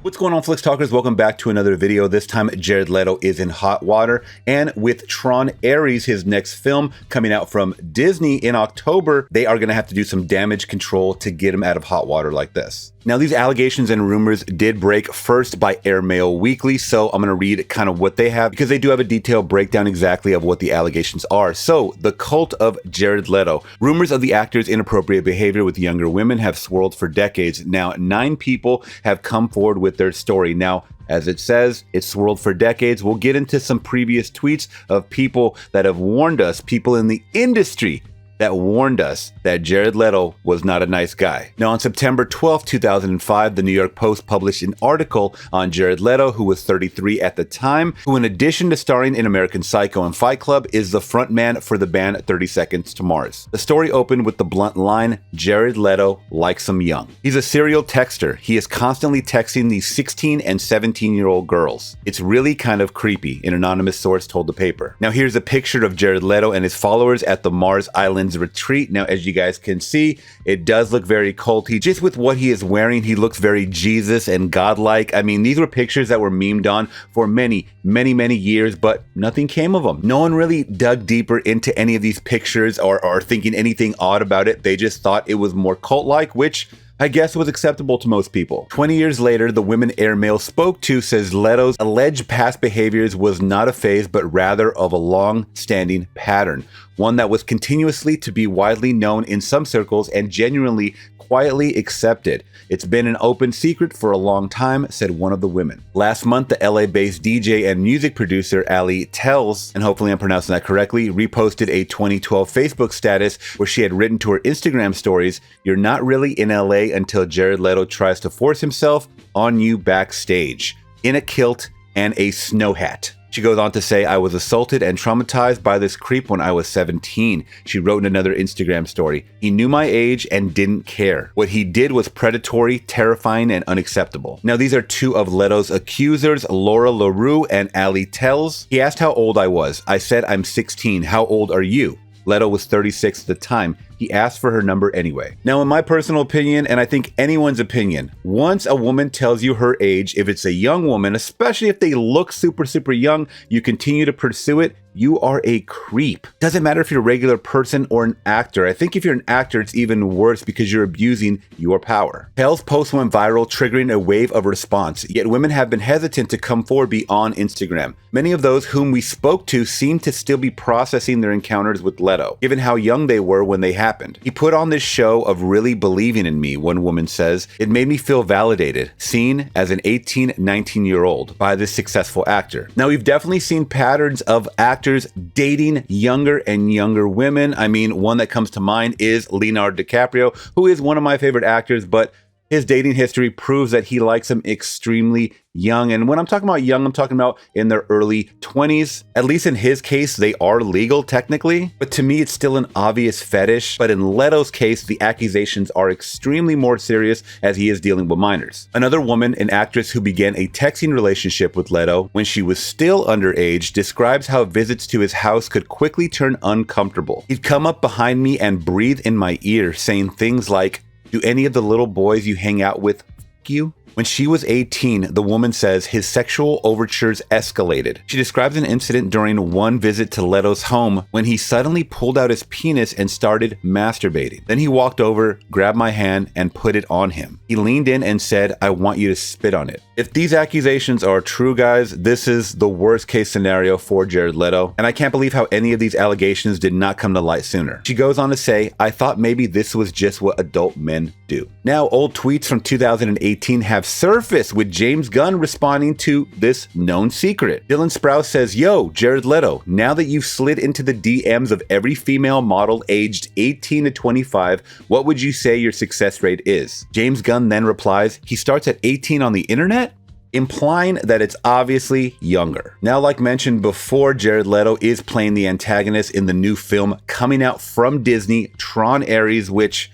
What's going on, Flix Talkers? Welcome back to another video. This time, Jared Leto is in hot water, and with Tron Ares, his next film coming out from Disney in October, they are going to have to do some damage control to get him out of hot water like this. Now, these allegations and rumors did break first by Airmail Weekly, so I'm going to read kind of what they have because they do have a detailed breakdown exactly of what the allegations are. So, the cult of Jared Leto. Rumors of the actor's inappropriate behavior with younger women have swirled for decades. Now, 9 people have come forward with their story. Now, as it says, it's swirled for decades. We'll get into some previous tweets of people that have warned us, people in the industry that warned us that Jared Leto was not a nice guy. Now, on September 12, 2005, the New York Post published an article on Jared Leto, who was 33 at the time, who in addition to starring in American Psycho and Fight Club, is the frontman for the band 30 Seconds to Mars. The story opened with the blunt line, Jared Leto likes them young. He's a serial texter. He is constantly texting these 16 and 17-year-old girls. It's really kind of creepy, an anonymous source told the paper. Now, here's a picture of Jared Leto and his followers at the Mars Island retreat. Now, as you guys can see, it does look very culty. Just with what he is wearing, he looks very Jesus and godlike. I mean, these were pictures that were memed on for many years, but nothing came of them. No one really dug deeper into any of these pictures or thinking anything odd about it. They just thought it was more cult-like, which I guess was acceptable to most people. 20 years later, the women Airmail spoke to says Leto's alleged past behaviors was not a phase, but rather of a long-standing pattern, one that was continuously to be widely known in some circles and genuinely quietly accepted. It's been an open secret for a long time, said one of the women. Last month, the LA-based DJ and music producer Ali Tells, and hopefully I'm pronouncing that correctly, reposted a 2012 Facebook status where she had written to her Instagram stories, "You're not really in LA until Jared Leto tries to force himself on you backstage, in a kilt and a snow hat." She goes on to say, "I was assaulted and traumatized by this creep when I was 17. She wrote in another Instagram story, "He knew my age and didn't care. What he did was predatory, terrifying, and unacceptable." Now, these are two of Leto's accusers, Laura LaRue and Ali Tells. He asked how old I was. I said, "I'm 16. How old are you?" Leto was 36 at the time. He asked for her number anyway. Now, in my personal opinion, and I think anyone's opinion, once a woman tells you her age, if it's a young woman, especially if they look super young, you continue to pursue it, you are a creep. Doesn't matter if you're a regular person or an actor. I think if you're an actor, it's even worse because you're abusing your power. Hell's post went viral, triggering a wave of response, yet women have been hesitant to come forward beyond Instagram. Many of those whom we spoke to seem to still be processing their encounters with Leto, given how young they were when they happened. He put on this show of really believing in me, one woman says. It made me feel validated, seen as an 18, 19-year-old by this successful actor. Now, we've definitely seen patterns of actors dating younger and younger women. I mean, one that comes to mind is Leonardo DiCaprio, who is one of my favorite actors, but his dating history proves that he likes them extremely young. And when I'm talking about young, I'm talking about in their early 20s. At least in his case, they are legal technically. But to me, it's still an obvious fetish. But in Leto's case, the accusations are extremely more serious as he is dealing with minors. Another woman, an actress who began a texting relationship with Leto when she was still underage, describes how visits to his house could quickly turn uncomfortable. He'd come up behind me and breathe in my ear, saying things like, "Do any of the little boys you hang out with f*** you?" When she was 18, the woman says his sexual overtures escalated. She describes an incident during one visit to Leto's home when he suddenly pulled out his penis and started masturbating. Then he walked over, grabbed my hand, and put it on him. He leaned in and said, "I want you to spit on it." If these accusations are true, guys, this is the worst case scenario for Jared Leto, and I can't believe how any of these allegations did not come to light sooner. She goes on to say, "I thought maybe this was just what adult men do." Now, old tweets from 2018 have surfaced with James Gunn responding to this known secret. Dylan Sprouse says, "Yo, Jared Leto, now that you've slid into the DMs of every female model aged 18 to 25, what would you say your success rate is?" James Gunn then replies, "He starts at 18 on the internet?" Implying that it's obviously younger. Now, like mentioned before, Jared Leto is playing the antagonist in the new film coming out from Disney, Tron Ares, which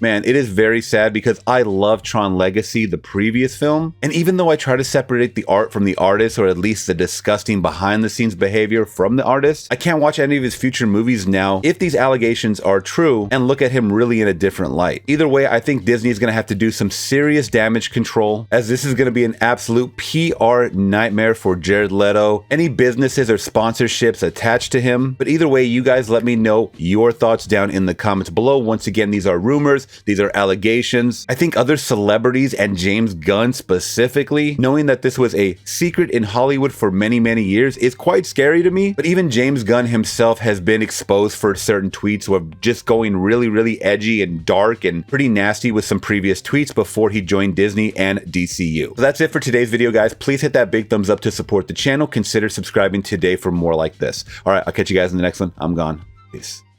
Man, it is very sad because I love Tron Legacy, the previous film, and even though I try to separate the art from the artist, or at least the disgusting behind the scenes behavior from the artist, I can't watch any of his future movies now if these allegations are true and look at him really in a different light. Either way, I think Disney is going to have to do some serious damage control, as this is going to be an absolute PR nightmare for Jared Leto, any businesses or sponsorships attached to him. But either way, you guys let me know your thoughts down in the comments below. Once again, these are rumors, these are allegations. I think other celebrities and James Gunn specifically, knowing that this was a secret in Hollywood for many, many years is quite scary to me. But even James Gunn himself has been exposed for certain tweets of just going really, really edgy and dark and pretty nasty with some previous tweets before he joined Disney and DCU. So that's it for today's video, guys. Please hit that big thumbs up to support the channel. Consider subscribing today for more like this. All right, I'll catch you guys in the next one. I'm gone. Peace.